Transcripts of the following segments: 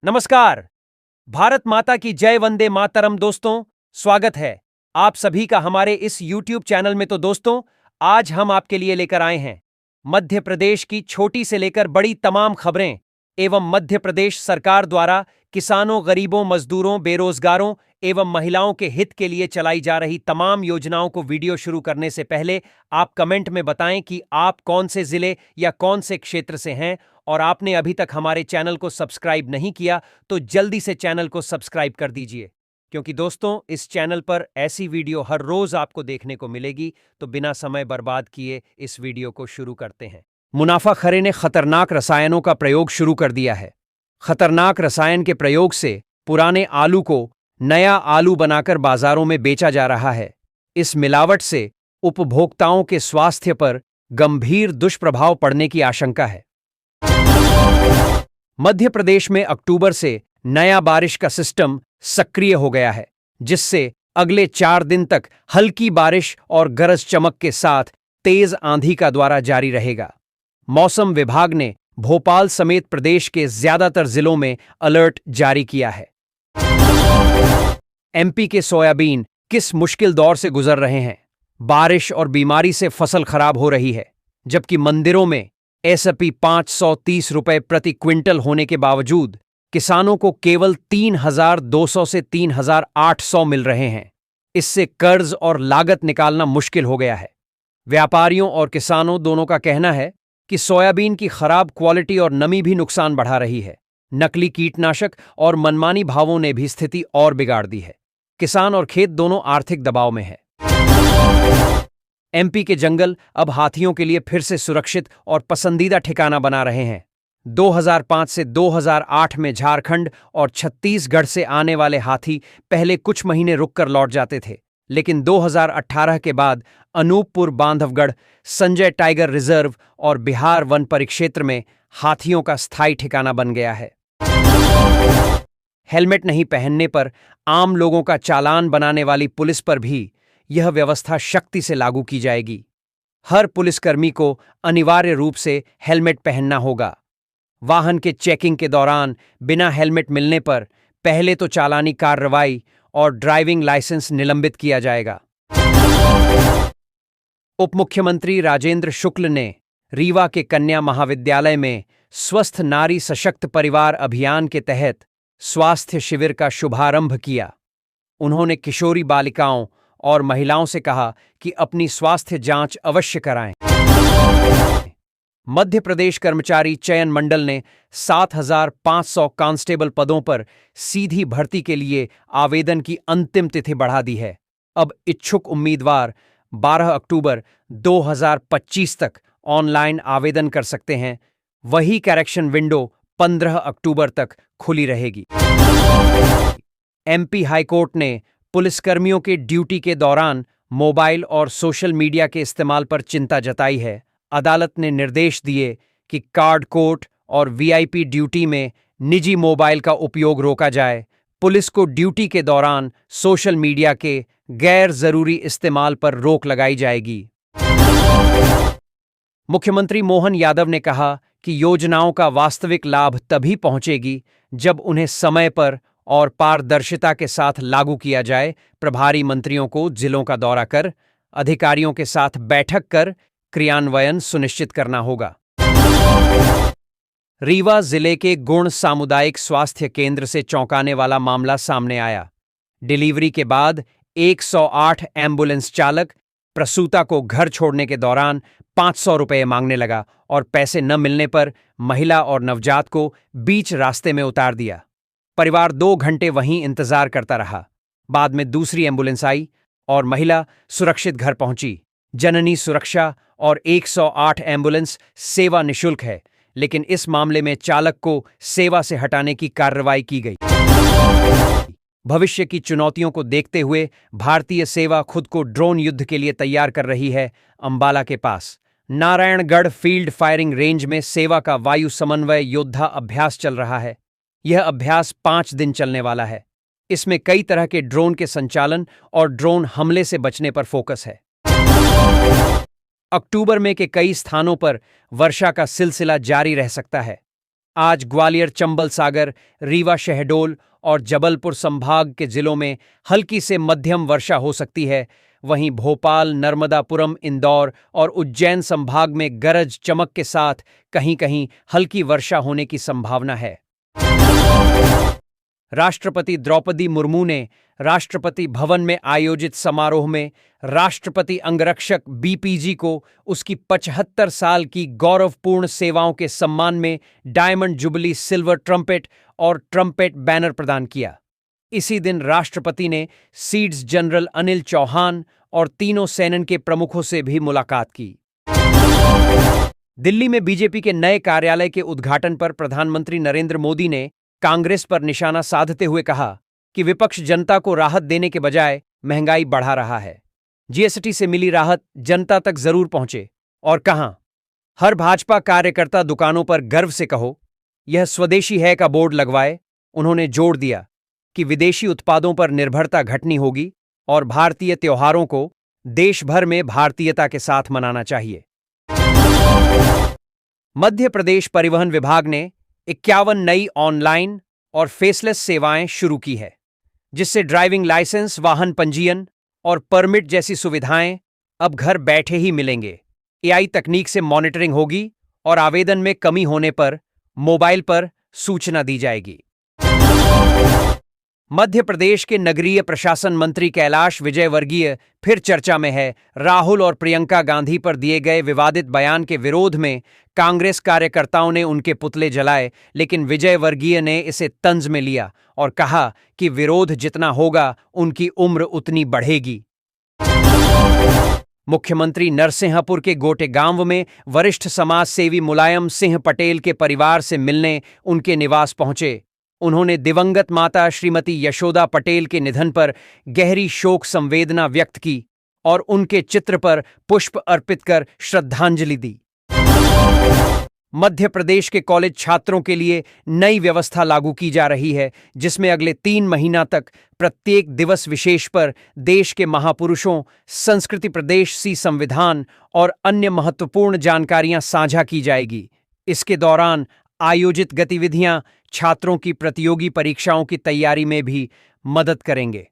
नमस्कार। भारत माता की जय, वंदे मातरम। दोस्तों, स्वागत है आप सभी का हमारे इस YouTube चैनल में। तो दोस्तों, आज हम आपके लिए लेकर आए हैं मध्य प्रदेश की छोटी से लेकर बड़ी तमाम खबरें एवं मध्य प्रदेश सरकार द्वारा किसानों, गरीबों, मजदूरों, बेरोजगारों एवं महिलाओं के हित के लिए चलाई जा रही तमाम योजनाओं को। वीडियो शुरू करने से पहले आप कमेंट में बताएं कि आप कौन से जिले या कौन से क्षेत्र से हैं, और आपने अभी तक हमारे चैनल को सब्सक्राइब नहीं किया तो जल्दी से चैनल को सब्सक्राइब कर दीजिए, क्योंकि दोस्तों इस चैनल पर ऐसी वीडियो हर रोज आपको देखने को मिलेगी। तो बिना समय बर्बाद किए इस वीडियो को शुरू करते हैं। मुनाफाखोरी ने खतरनाक रसायनों का प्रयोग शुरू कर दिया है। खतरनाक रसायन के प्रयोग से पुराने आलू को नया आलू बनाकर बाजारों में बेचा जा रहा है। इस मिलावट से उपभोक्ताओं के स्वास्थ्य पर गंभीर दुष्प्रभाव पड़ने की आशंका है। मध्य प्रदेश में अक्टूबर से नया बारिश का सिस्टम सक्रिय हो गया है, जिससे अगले 4 दिन तक हल्की बारिश और गरज चमक के साथ तेज आंधी का दौर जारी रहेगा। मौसम विभाग ने भोपाल समेत प्रदेश के ज्यादातर जिलों में अलर्ट जारी किया है। एमपी के सोयाबीन किस मुश्किल दौर से गुजर रहे हैं। बारिश और बीमारी से फसल खराब हो रही है, जबकि मंदिरों में एसपी 530 रुपए प्रति क्विंटल होने के बावजूद किसानों को केवल 3,200 से 3,800 मिल रहे हैं। इससे कर्ज और लागत निकालना मुश्किल हो गया है। व्यापारियों और किसानों दोनों का कहना है कि सोयाबीन की खराब क्वालिटी और नमी भी नुकसान बढ़ा रही है। नकली कीटनाशक और मनमानी भावों ने भी स्थिति और बिगाड़ दी है। किसान और खेत दोनों आर्थिक दबाव में है। एमपी के जंगल अब हाथियों के लिए फिर से सुरक्षित और पसंदीदा ठिकाना बना रहे हैं। 2005 से 2008 में झारखंड और छत्तीसगढ़ से आने वाले हाथी पहले कुछ महीने रुककर लौट जाते थे, लेकिन 2018 के बाद अनूपपुर, बांधवगढ़, संजय टाइगर रिजर्व और बिहार वन परिक्षेत्र में हाथियों का स्थायी ठिकाना बन गया है। हेलमेट नहीं पहनने पर आम लोगों का चालान बनाने वाली पुलिस पर भी यह व्यवस्था सख्ती से लागू की जाएगी। हर पुलिसकर्मी को अनिवार्य रूप से हेलमेट पहनना होगा। वाहन के चेकिंग के दौरान बिना हेलमेट मिलने पर पहले तो चालानी कार्रवाई और ड्राइविंग लाइसेंस निलंबित किया जाएगा। उप मुख्यमंत्री राजेंद्र शुक्ल ने रीवा के कन्या महाविद्यालय में स्वस्थ नारी सशक्त परिवार अभियान के तहत स्वास्थ्य शिविर का शुभारंभ किया। उन्होंने किशोरी बालिकाओं और महिलाओं से कहा कि अपनी स्वास्थ्य जांच अवश्य कराएं। मध्य प्रदेश कर्मचारी चयन मंडल ने 7,500 कांस्टेबल पदों पर सीधी भर्ती के लिए आवेदन की अंतिम तिथि बढ़ा दी है। अब इच्छुक उम्मीदवार 12 अक्टूबर 2025 तक ऑनलाइन आवेदन कर सकते हैं। वही करेक्शन विंडो 15 अक्टूबर तक खुली रहेगी। एमपी हाईकोर्ट ने पुलिसकर्मियों के ड्यूटी के दौरान मोबाइल और सोशल मीडिया के इस्तेमाल पर चिंता जताई है। अदालत ने निर्देश दिए कि कार्ड कोर्ट और वीआईपी ड्यूटी में निजी मोबाइल का उपयोग रोका जाए। पुलिस को ड्यूटी के दौरान सोशल मीडिया के गैर जरूरी इस्तेमाल पर रोक लगाई जाएगी। मुख्यमंत्री मोहन यादव ने कहा कि योजनाओं का वास्तविक लाभ तभी पहुंचेगी जब उन्हें समय पर और पारदर्शिता के साथ लागू किया जाए। प्रभारी मंत्रियों को जिलों का दौरा कर अधिकारियों के साथ बैठक कर क्रियान्वयन सुनिश्चित करना होगा। रीवा जिले के गुण सामुदायिक स्वास्थ्य केंद्र से चौंकाने वाला मामला सामने आया। डिलीवरी के बाद 108 एम्बुलेंस चालक प्रसूता को घर छोड़ने के दौरान 500 रुपये मांगने लगा और पैसे न मिलने पर महिला और नवजात को बीच रास्ते में उतार दिया। परिवार 2 घंटे वहीं इंतजार करता रहा। बाद में दूसरी एम्बुलेंस आई और महिला सुरक्षित घर पहुंची। जननी सुरक्षा और 108 एम्बुलेंस सेवा निःशुल्क है, लेकिन इस मामले में चालक को सेवा से हटाने की कार्रवाई की गई। भविष्य की चुनौतियों को देखते हुए भारतीय सेवा खुद को ड्रोन युद्ध के लिए तैयार कर रही है। अंबाला के पास नारायणगढ़ फील्ड फायरिंग रेंज में सेवा का वायु समन्वय योद्धा अभ्यास चल रहा है। यह अभ्यास 5 दिन चलने वाला है। इसमें कई तरह के ड्रोन के संचालन और ड्रोन हमले से बचने पर फोकस है। अक्टूबर में के कई स्थानों पर वर्षा का सिलसिला जारी रह सकता है। आज ग्वालियर, चंबल सागर, रीवा, शहडोल और जबलपुर संभाग के जिलों में हल्की से मध्यम वर्षा हो सकती है। वहीं भोपाल, नर्मदापुरम, इंदौर और उज्जैन संभाग में गरज चमक के साथ कहीं-कहीं हल्की वर्षा होने की संभावना है। राष्ट्रपति द्रौपदी मुर्मू ने राष्ट्रपति भवन में आयोजित समारोह में राष्ट्रपति अंगरक्षक बीपीजी को उसकी 75 साल की गौरवपूर्ण सेवाओं के सम्मान में डायमंड जुबली सिल्वर ट्रम्पेट और ट्रम्पेट बैनर प्रदान किया। इसी दिन राष्ट्रपति ने सीड्स जनरल अनिल चौहान और तीनों सेना के प्रमुखों से भी मुलाकात की। दिल्ली में बीजेपी के नए कार्यालय के उद्घाटन पर प्रधानमंत्री नरेंद्र मोदी ने कांग्रेस पर निशाना साधते हुए कहा कि विपक्ष जनता को राहत देने के बजाय महंगाई बढ़ा रहा है। जीएसटी से मिली राहत जनता तक जरूर पहुंचे और कहा, हर भाजपा कार्यकर्ता दुकानों पर गर्व से कहो, यह स्वदेशी है का बोर्ड लगवाए। उन्होंने जोर दिया कि विदेशी उत्पादों पर निर्भरता घटनी होगी और भारतीय त्योहारों को देश भर में भारतीयता के साथ मनाना चाहिए। मध्य प्रदेश परिवहन विभाग ने 51 नई ऑनलाइन और फेसलेस सेवाएं शुरू की है, जिससे ड्राइविंग लाइसेंस, वाहन पंजीयन और परमिट जैसी सुविधाएं अब घर बैठे ही मिलेंगे। एआई तकनीक से मॉनिटरिंग होगी और आवेदन में कमी होने पर मोबाइल पर सूचना दी जाएगी। मध्य प्रदेश के नगरीय प्रशासन मंत्री कैलाश विजयवर्गीय फिर चर्चा में है। राहुल और प्रियंका गांधी पर दिए गए विवादित बयान के विरोध में कांग्रेस कार्यकर्ताओं ने उनके पुतले जलाए, लेकिन विजयवर्गीय ने इसे तंज में लिया और कहा कि विरोध जितना होगा उनकी उम्र उतनी बढ़ेगी। मुख्यमंत्री नरसिंहपुर के गोटे गांव में वरिष्ठ समाज सेवी मुलायम सिंह पटेल के परिवार से मिलने उनके निवास पहुंचे। उन्होंने दिवंगत माता श्रीमती यशोदा पटेल के निधन पर गहरी शोक संवेदना व्यक्त की और उनके चित्र पर पुष्प अर्पित कर श्रद्धांजलि दी। मध्य प्रदेश के कॉलेज छात्रों के लिए नई व्यवस्था लागू की जा रही है, जिसमें अगले 3 महीना तक प्रत्येक दिवस विशेष पर देश के महापुरुषों, संस्कृति, प्रदेश सी संविधान और अन्य महत्वपूर्ण जानकारियां साझा की जाएगी। इसके दौरान आयोजित गतिविधियां छात्रों की प्रतियोगी परीक्षाओं की तैयारी में भी मदद करेंगे।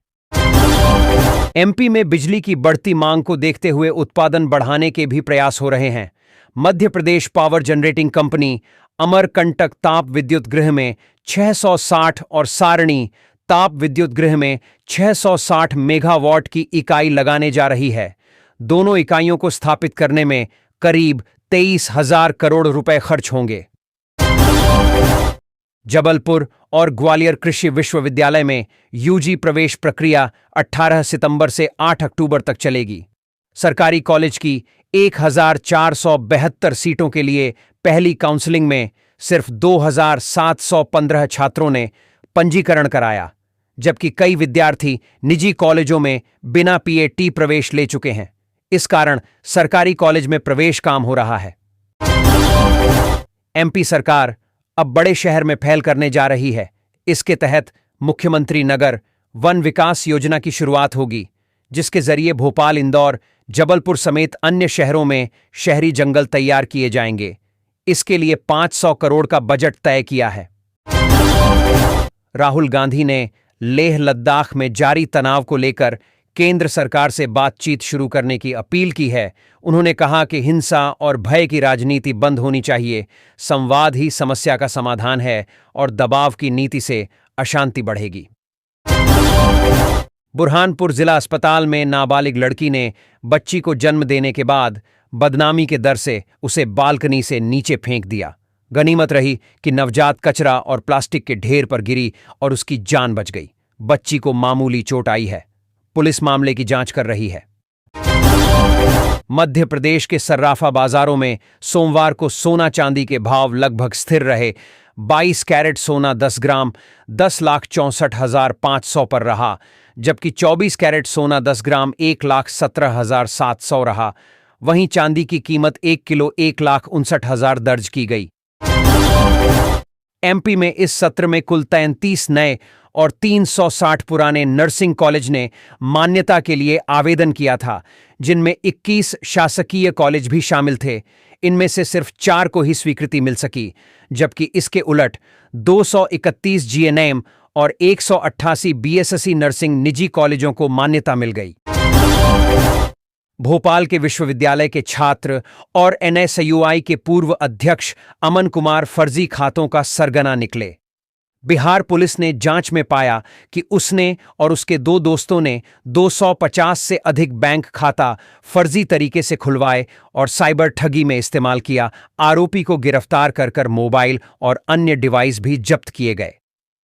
एमपी में बिजली की बढ़ती मांग को देखते हुए उत्पादन बढ़ाने के भी प्रयास हो रहे हैं। Madhya Pradesh power generating company Amarkantak ताप विद्युत गृह में 660 और सारणी ताप विद्युत गृह में 660 मेगावाट की इकाई लगाने जा रही है। दोनों इकाइयों को स्थापित करने में करीब 23,000 करोड़ रुपए खर्च होंगे। जबलपुर और ग्वालियर कृषि विश्वविद्यालय में यूजी प्रवेश प्रक्रिया 18 सितंबर से 8 अक्टूबर तक चलेगी। सरकारी कॉलेज की 1,472 सीटों के लिए पहली काउंसलिंग में सिर्फ 2,715 छात्रों ने पंजीकरण कराया, जबकि कई विद्यार्थी निजी कॉलेजों में बिना पीएटी प्रवेश ले चुके हैं। इस कारण सरकारी कॉलेज में प्रवेश काम हो रहा है। एमपी सरकार अब बड़े शहर में पहल करने जा रही है। इसके तहत मुख्यमंत्री नगर वन विकास योजना की शुरुआत होगी, जिसके जरिए भोपाल, इंदौर, जबलपुर समेत अन्य शहरों में शहरी जंगल तैयार किए जाएंगे। इसके लिए 500 करोड़ का बजट तय किया है। राहुल गांधी ने लेह लद्दाख में जारी तनाव को लेकर केंद्र सरकार से बातचीत शुरू करने की अपील की है। उन्होंने कहा कि हिंसा और भय की राजनीति बंद होनी चाहिए। संवाद ही समस्या का समाधान है और दबाव की नीति से अशांति बढ़ेगी। बुरहानपुर जिला अस्पताल में नाबालिग लड़की ने बच्ची को जन्म देने के बाद बदनामी के डर से उसे बालकनी से नीचे फेंक दिया। गनीमत रही कि नवजात कचरा और प्लास्टिक के ढेर पर गिरी और उसकी जान बच गई। बच्ची को मामूली चोट आई है। पुलिस मामले की जांच कर रही है। मध्य प्रदेश के सर्राफा बाजारों में सोमवार को सोना चांदी के भाव लगभग स्थिर रहे। 22 कैरेट सोना 10 ग्राम 10,64,500 पर रहा, जबकि 24 कैरेट सोना 10 ग्राम 1,17,700 रहा। वहीं चांदी की कीमत 1 किलो 1,59,000 दर्ज की गई। एमपी में इस सत्र में कुल 33 नए और 360 पुराने नर्सिंग कॉलेज ने मान्यता के लिए आवेदन किया था, जिनमें 21 शासकीय कॉलेज भी शामिल थे। इनमें से सिर्फ 4 को ही स्वीकृति मिल सकी, जबकि इसके उलट 231 जीएनएम और 188 बीएसएससी नर्सिंग निजी कॉलेजों को मान्यता मिल गई। भोपाल के विश्वविद्यालय के छात्र और एनएसयूआई के पूर्व अध्यक्ष अमन कुमार फर्जी खातों का सरगना निकले। बिहार पुलिस ने जांच में पाया कि उसने और उसके 2 दोस्तों ने 250 से अधिक बैंक खाता फर्जी तरीके से खुलवाए और साइबर ठगी में इस्तेमाल किया। आरोपी को गिरफ्तार कर मोबाइल और अन्य डिवाइस भी जब्त किए गए।